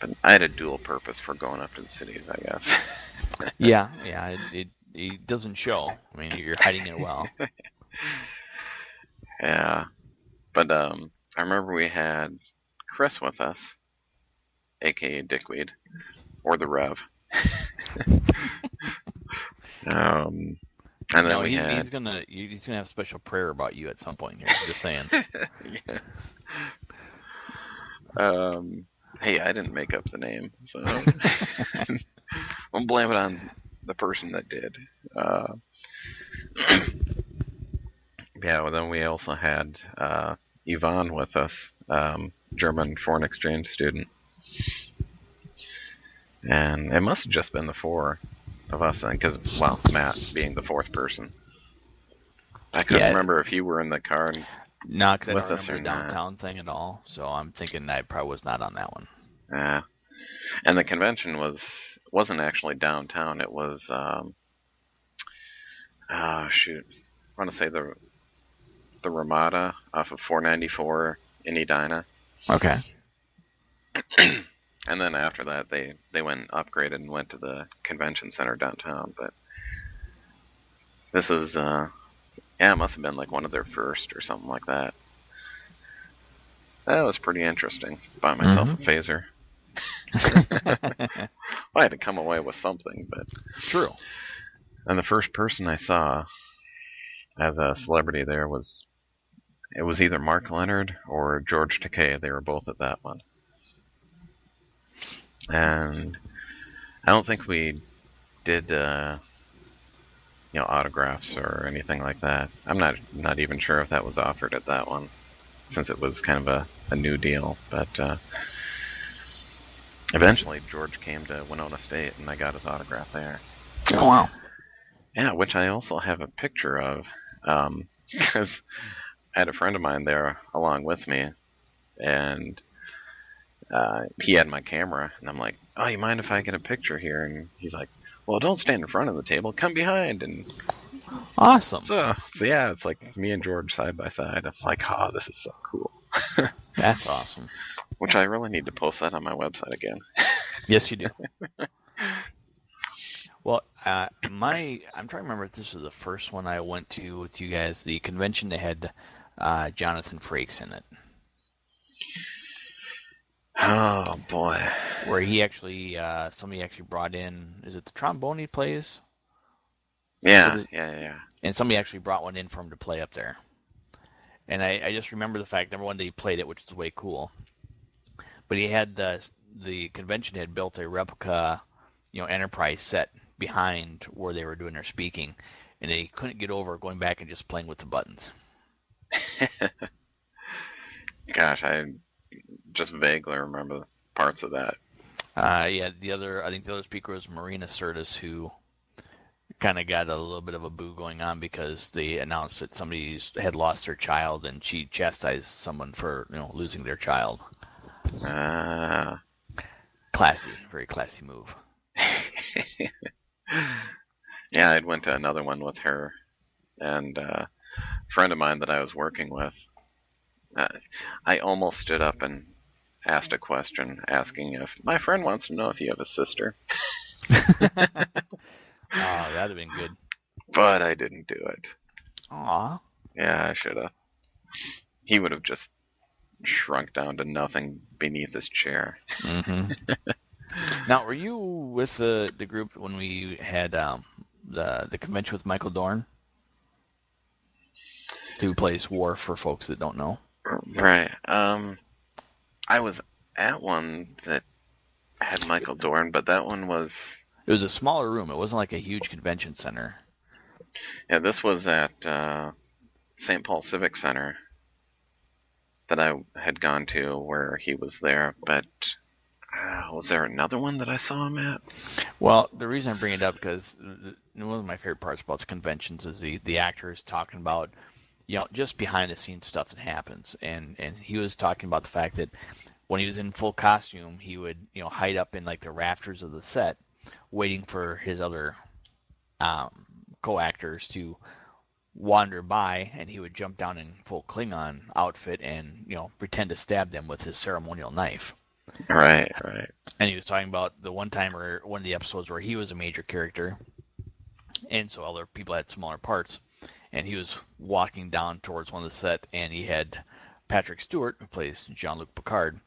But I had a dual purpose for going up to the cities, I guess. Yeah, it doesn't show. I mean, you're hiding it well. Yeah. But I remember we had Chris with us, a.k.a. Dickweed, or the Rev. And then he's gonna have a special prayer about you at some point here. I'm just saying. Yeah. Hey, I didn't make up the name, so I'll blame it on the person that did. Yeah, well, then we also had Yvonne with us, German foreign exchange student. And it must have just been the four of us, because, Matt being the fourth person. I couldn't remember if you were in the car No, because I with don't us remember or the downtown thing at all, so I'm thinking I probably was not on that one. Yeah. And the convention wasn't actually downtown. It was, I want to say the Ramada off of 494 in Edina. Okay. And then after that, they went and upgraded and went to the convention center downtown. But this is, it must have been like one of their first or something like that. That was pretty interesting. Bought myself a phaser. I had to come away with something, but... True. And the first person I saw as a celebrity there was either Mark Leonard or George Takei. They were both at that one. And I don't think we did, autographs or anything like that. I'm not even sure if that was offered at that one, since it was kind of a new deal. But eventually George came to Winona State, and I got his autograph there. Oh, wow. Yeah, which I also have a picture of, because I had a friend of mine there along with me, and he had my camera, and I'm like, oh, you mind if I get a picture here? And he's like, well, don't stand in front of the table, come behind. And awesome. So yeah, it's like me and George side by side. I'm like, oh, this is so cool. That's awesome. Which I really need to post that on my website again. Yes, you do. Well, I'm trying to remember if this was the first one I went to with you guys. The convention that had Jonathan Frakes in it. Oh boy! Where he actually, somebody actually brought in. Is it the trombone he plays? Yeah. And somebody actually brought one in for him to play up there. And I just remember the fact, number one, that he played it, which is way cool. But he had the convention had built a replica, Enterprise set behind where they were doing their speaking, and they couldn't get over going back and just playing with the buttons. Gosh, I just vaguely remember parts of that. Yeah, I think the other speaker was Marina Sirtis, who kind of got a little bit of a boo going on because they announced that somebody had lost their child, and she chastised someone for losing their child. Classy, very classy move. Yeah, I went to another one with her, and a friend of mine that I was working with. I almost stood up and asked a question, asking if my friend wants to know if you have a sister. Oh, that'd have been good. But I didn't do it. Aw. Yeah, I should have. He would have just shrunk down to nothing beneath his chair. Mm-hmm. Now, were you with the group when we had the convention with Michael Dorn, who plays Worf for folks that don't know? Right. I was at one that had Michael Dorn, but that one was... It was a smaller room. It wasn't like a huge convention center. Yeah, this was at St. Paul Civic Center that I had gone to where he was there, but was there another one that I saw him at? Well, the reason I bring it up because one of my favorite parts about the conventions is the actors talking about just behind the scenes stuff that happens, and he was talking about the fact that when he was in full costume, he would hide up in like the rafters of the set, waiting for his other co-actors to wander by, and he would jump down in full Klingon outfit and pretend to stab them with his ceremonial knife. Right. And he was talking about the one time or one of the episodes where he was a major character, and so other people had smaller parts, and he was walking down towards one of the set, and he had Patrick Stewart, who plays Jean-Luc Picard,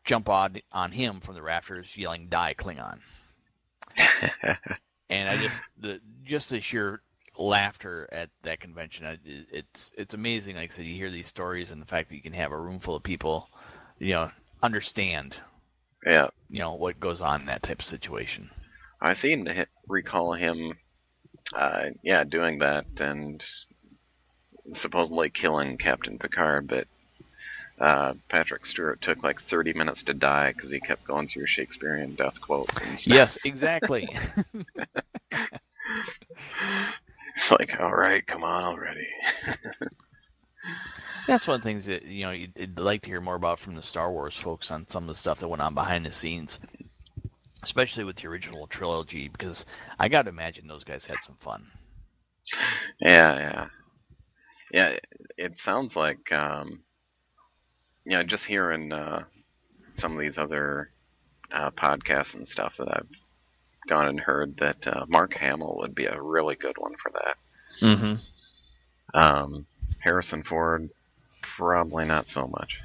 jump on him from the rafters yelling, "Die, Klingon." And I just the sheer laughter at that convention, it's amazing. Like I said, you hear these stories, and the fact that you can have a room full of people understand what goes on in that type of situation. I seem to recall him doing that and supposedly killing Captain Picard, but Patrick Stewart took like 30 minutes to die because he kept going through Shakespearean death quotes and stuff. Yes, exactly. It's like, all right, come on already. That's one of the things that you'd like to hear more about from the Star Wars folks on some of the stuff that went on behind the scenes, especially with the original trilogy, because I got to imagine those guys had some fun. Yeah. It sounds like just hearing some of these other podcasts and stuff that I've gone and heard that Mark Hamill would be a really good one for that. Mm-hmm. Harrison Ford, probably not so much.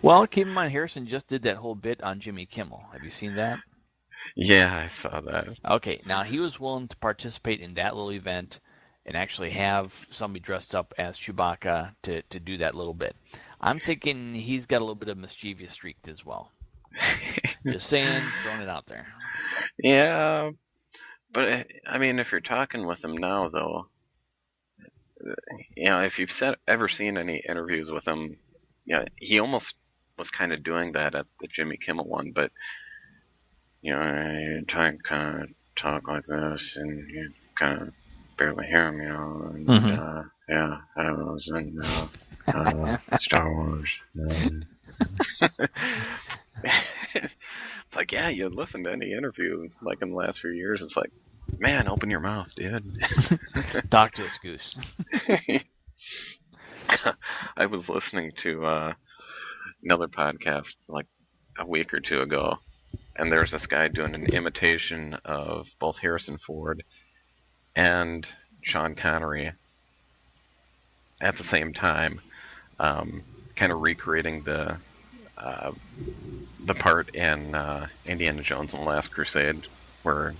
Well, keep in mind, Harrison just did that whole bit on Jimmy Kimmel. Have you seen that? Yeah, I saw that. Okay, now he was willing to participate in that little event and actually have somebody dressed up as Chewbacca to do that little bit. I'm thinking he's got a little bit of mischievous streak as well. Just saying, throwing it out there. Yeah, but I mean, if you're talking with him now, though, if you've ever seen any interviews with him, he almost was kind of doing that at the Jimmy Kimmel one, but you kind of talk like this, and you kind of barely hear him, and Mm-hmm. I was in Star Wars. It's like, yeah, you listen to any interview like in the last few years, it's like, man, open your mouth, dude. Talk to us, Goose. I was listening to another podcast like a week or two ago, and there's this guy doing an imitation of both Harrison Ford and Sean Connery at the same time, kind of recreating the part in Indiana Jones and the Last Crusade where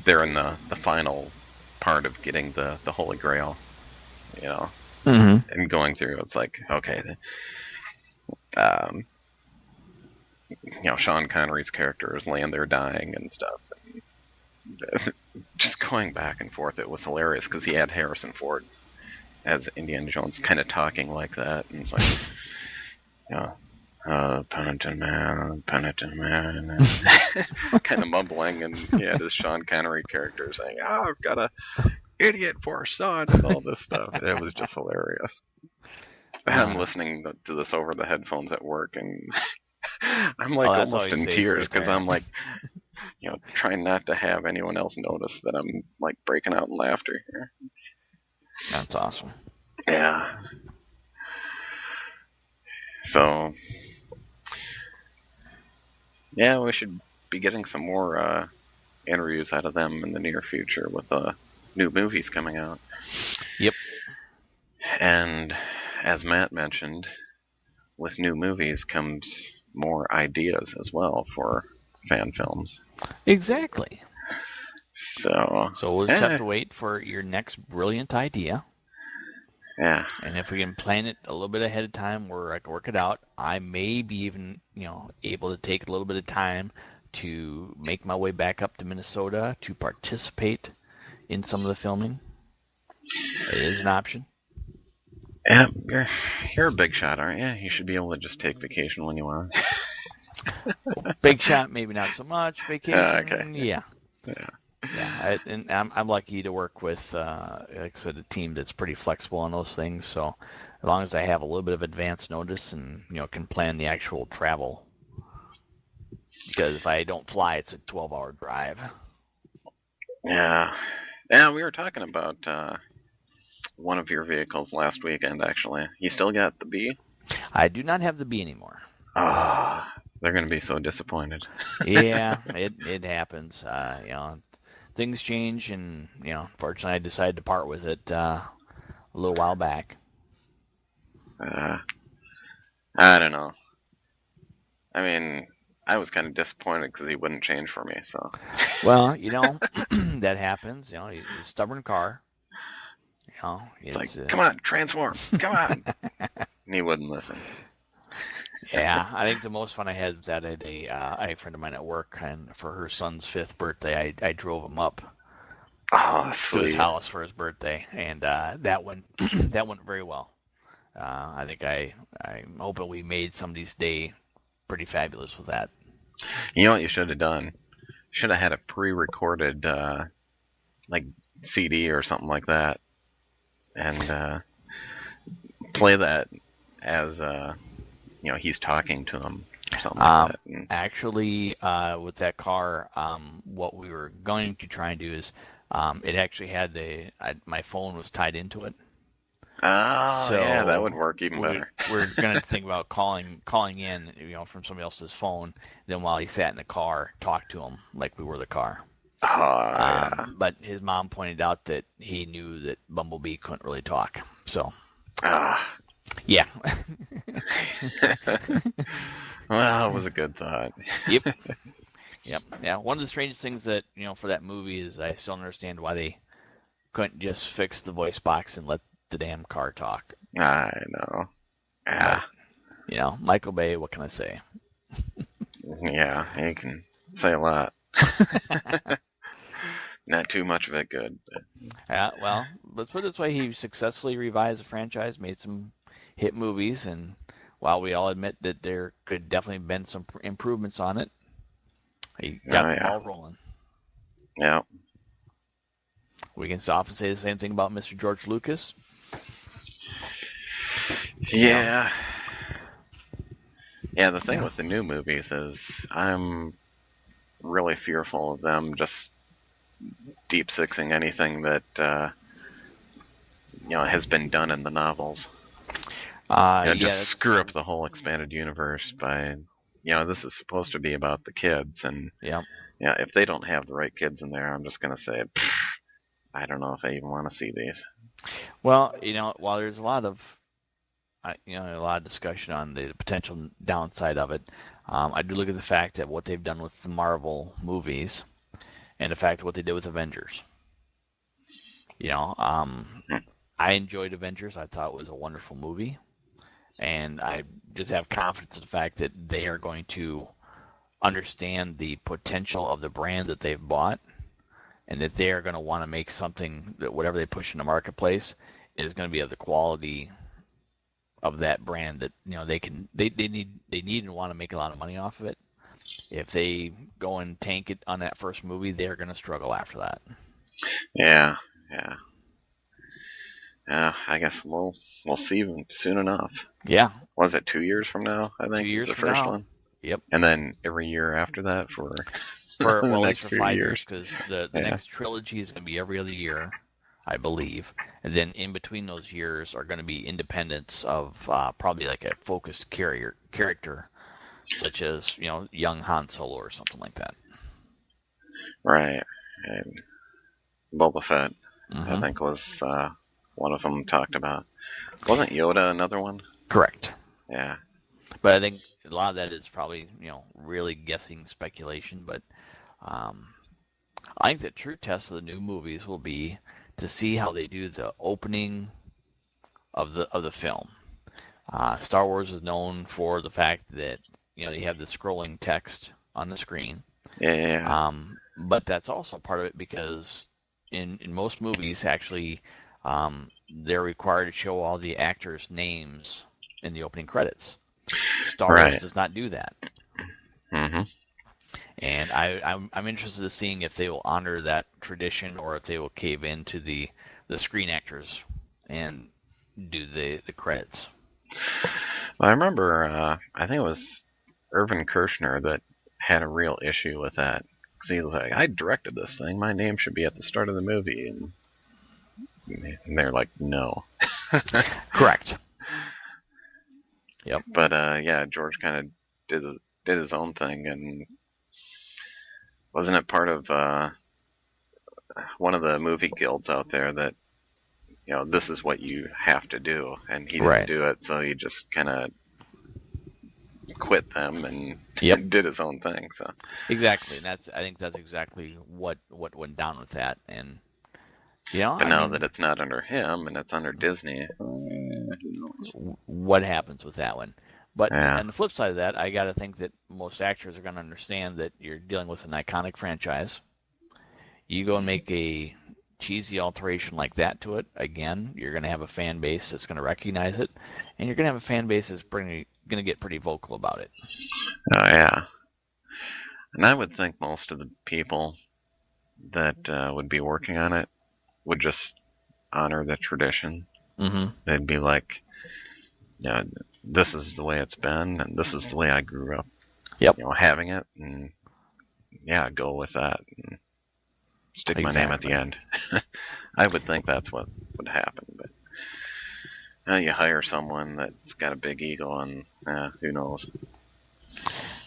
they're in the final part of getting the Holy Grail, Mm-hmm. and going through. It's like, okay, Sean Connery's character is laying there dying and stuff. And just going back and forth, it was hilarious because he had Harrison Ford as Indiana Jones kind of talking like that, and it's like, you know, penitent man, and kind of mumbling, and he had his Sean Connery character saying, "Oh, I've got a idiot for a son," and all this stuff. It was just hilarious. I'm listening to this over the headphones at work, and I'm like almost in tears because I'm like, trying not to have anyone else notice that I'm like breaking out in laughter here. That's awesome. Yeah. So, yeah, we should be getting some more interviews out of them in the near future with new movies coming out. Yep. And as Matt mentioned, with new movies comes more ideas as well for fan films. Exactly. So we'll just have to wait for your next brilliant idea. Yeah. And if we can plan it a little bit ahead of time where I can work it out, I may be even, able to take a little bit of time to make my way back up to Minnesota to participate in some of the filming. It is an option. Yeah, you're a big shot, aren't you? You should be able to just take vacation when you want. Well, big shot, maybe not so much. Vacation, okay. Yeah. And I'm lucky to work with, like I said, a team that's pretty flexible on those things. So as long as I have a little bit of advance notice and can plan the actual travel, because if I don't fly, it's a 12-hour drive. Yeah, we were talking about one of your vehicles last weekend. Actually, you still got the B? I do not have the B anymore. They're going to be so disappointed. Yeah, it happens. Things change, and unfortunately, I decided to part with it a little while back. I don't know. I mean, I was kind of disappointed because he wouldn't change for me. So. Well, that happens. He's a stubborn car. It's like, come on, transform, come on. And he wouldn't listen. Yeah, I think the most fun I had was that I had a friend of mine at work, and for her son's 5th birthday, I drove him up to his house for his birthday, and that went very well. I think I'm hoping we made somebody's day pretty fabulous with that. You know what you should have done? Should have had a pre-recorded like CD or something like that, and play that as he's talking to him or something like that. Actually, with that car, what we were going to try and do is it actually had my phone was tied into it. Oh, so yeah, that would work even better. We're going to think about calling in, from somebody else's phone. Then while he sat in the car, talk to him like we were the car. Yeah. But his mom pointed out that he knew that Bumblebee couldn't really talk. So. Yeah. Well, it was a good thought. Yep. Yeah. One of the strangest things that for that movie is I still don't understand why they couldn't just fix the voice box and let the damn car talk. I know. Yeah. But, Michael Bay. What can I say? Yeah, he can say a lot. Not too much of it good. But. Yeah. Well, let's put it this way: he successfully revised the franchise, made some hit movies, and while we all admit that there could definitely have been some improvements on it, he got them all rolling. Yeah. We can often say the same thing about Mr. George Lucas. Yeah. Yeah, the thing with the new movies is I'm really fearful of them just deep sixing anything that has been done in the novels. Just screw up the whole expanded universe by, this is supposed to be about the kids, and if they don't have the right kids in there, I'm just going to say, I don't know if I even want to see these. Well, while there's a lot of discussion on the potential downside of it, I do look at the fact that what they've done with the Marvel movies, and the fact of what they did with Avengers. I enjoyed Avengers. I thought it was a wonderful movie. And I just have confidence in the fact that they are going to understand the potential of the brand that they've bought, and that they are going to want to make something that whatever they push in the marketplace is going to be of the quality of that brand that they need and want to make a lot of money off of it. If they go and tank it on that first movie, they're going to struggle after that. Yeah. I guess we'll see soon enough. Yeah. Was it 2 years from now? I think 2 years was the from first now. one. Yep. And then every year after that for well, the at least next for few 5 years. years, because the next trilogy is going to be every other year, I believe. And then in between those years are going to be independents of probably like a focused character, such as young Han Solo or something like that. Right. And Boba Fett, Mm-hmm. I think, was one of them talked about. Wasn't Yoda another one? Correct. Yeah. But I think a lot of that is probably, really guessing speculation. But I think the true test of the new movies will be to see how they do the opening of the film. Star Wars is known for the fact that you have the scrolling text on the screen. Yeah. But that's also part of it because in most movies, actually, they're required to show all the actors' names in the opening credits. Star Wars does not do that. Mm-hmm. And I'm interested in seeing if they will honor that tradition or if they will cave into the screen actors and do the credits. Well, I remember, I think it was Irvin Kershner that had a real issue with that. Because he was like, I directed this thing. My name should be at the start of the movie. And they're like, no. Correct. Yep. But, yeah, George kind of did his own thing. And wasn't it part of one of the movie guilds out there that, this is what you have to do. And he didn't do it, so he just kind of quit them and did his own thing. So exactly, and I think that's exactly what went down with that. And but now that it's not under him and it's under Disney, what happens with that one? But yeah. on the flip side of that, I got to think that most actors are going to understand that you're dealing with an iconic franchise. You go and make a cheesy alteration like that to it, again, you're going to have a fan base that's going to recognize it, and you're going to have a fan base that's going to get pretty vocal about it. Oh, yeah. And I would think most of the people that would be working on it would just honor the tradition. Mm-hmm. They'd be like, this is the way it's been, and this is the way I grew up. Yep. Having it, and go with that. And stick my name at the end. I would think that's what would happen, but you hire someone that's got a big ego, and who knows?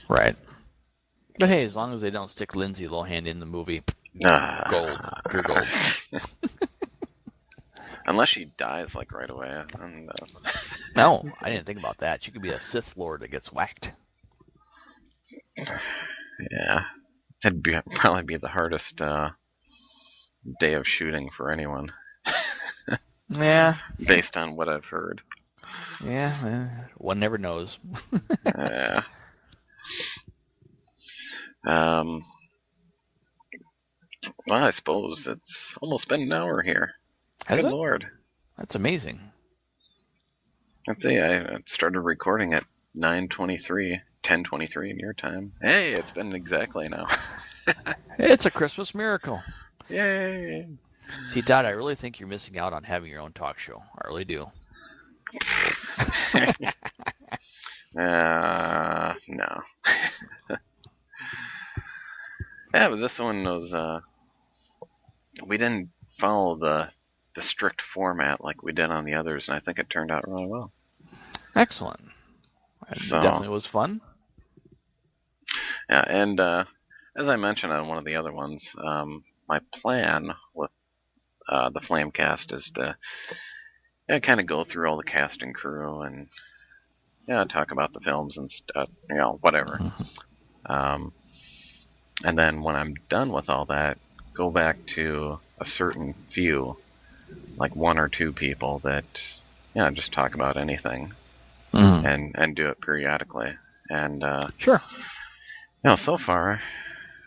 Right. But hey, as long as they don't stick Lindsay Lohan in the movie, gold. Pure gold. Unless she dies like right away. And, no, I didn't think about that. She could be a Sith Lord that gets whacked. Yeah. It'd probably be the hardest day of shooting for anyone. Yeah. Based on what I've heard. Yeah, one never knows. Yeah. Well, I suppose it's almost been an hour here. Good Lord. That's amazing. Let's see, I started recording at 9:23, 10:23 in your time. Hey, it's been exactly an hour. It's a Christmas miracle. Yay! See, Todd, I really think you're missing out on having your own talk show. I really do. No. Yeah, but this one was, we didn't follow the strict format like we did on the others, and I think it turned out really well. Excellent. It definitely was fun. Yeah, and as I mentioned on one of the other ones, my plan with the Flamecast is to kind of go through all the cast and crew and talk about the films and stuff, whatever. Mm-hmm. And then when I'm done with all that, go back to a certain few, like one or two people that just talk about anything, and do it periodically. And sure. So far,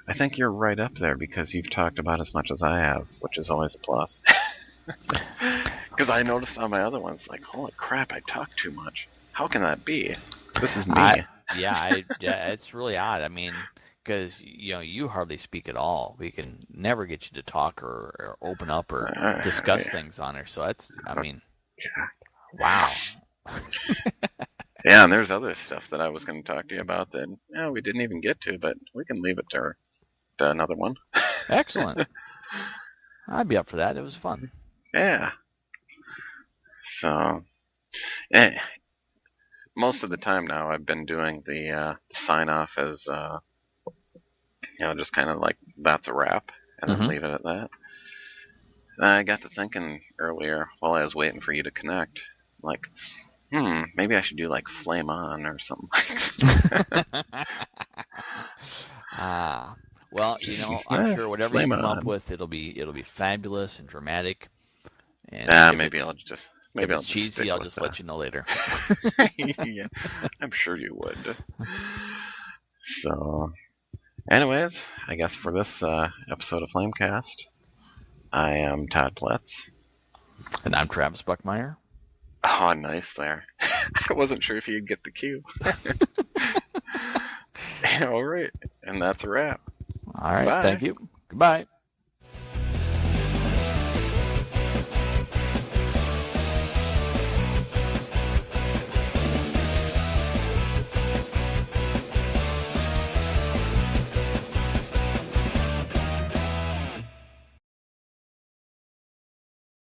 I think you're right up there because you've talked about as much as I have, which is always a plus. Because I noticed on my other ones, like, holy crap, I talk too much. How can that be? This is me. Yeah, it's really odd. I mean, because you hardly speak at all. We can never get you to talk or open up or discuss things on her. So I mean, wow. Yeah, and there's other stuff that I was going to talk to you about that we didn't even get to, but we can leave it to another one. Excellent. I'd be up for that. It was fun. Yeah. So, most of the time now I've been doing the sign off as, just kind of like that's a wrap, and then leave it at that. I got to thinking earlier while I was waiting for you to connect, like, maybe I should do like Flame On or something. Well, I'm sure whatever you come up on. with, it'll be fabulous and dramatic. And maybe I'll just maybe if it's cheesy. I'll just let you know later. Yeah, I'm sure you would. So, anyways, I guess for this episode of Flamecast, I am Todd Pletz. And I'm Travis Buckmeier. Oh, nice there. I wasn't sure if you'd get the cue. All right, and that's a wrap. All right, Bye. thank you. Goodbye.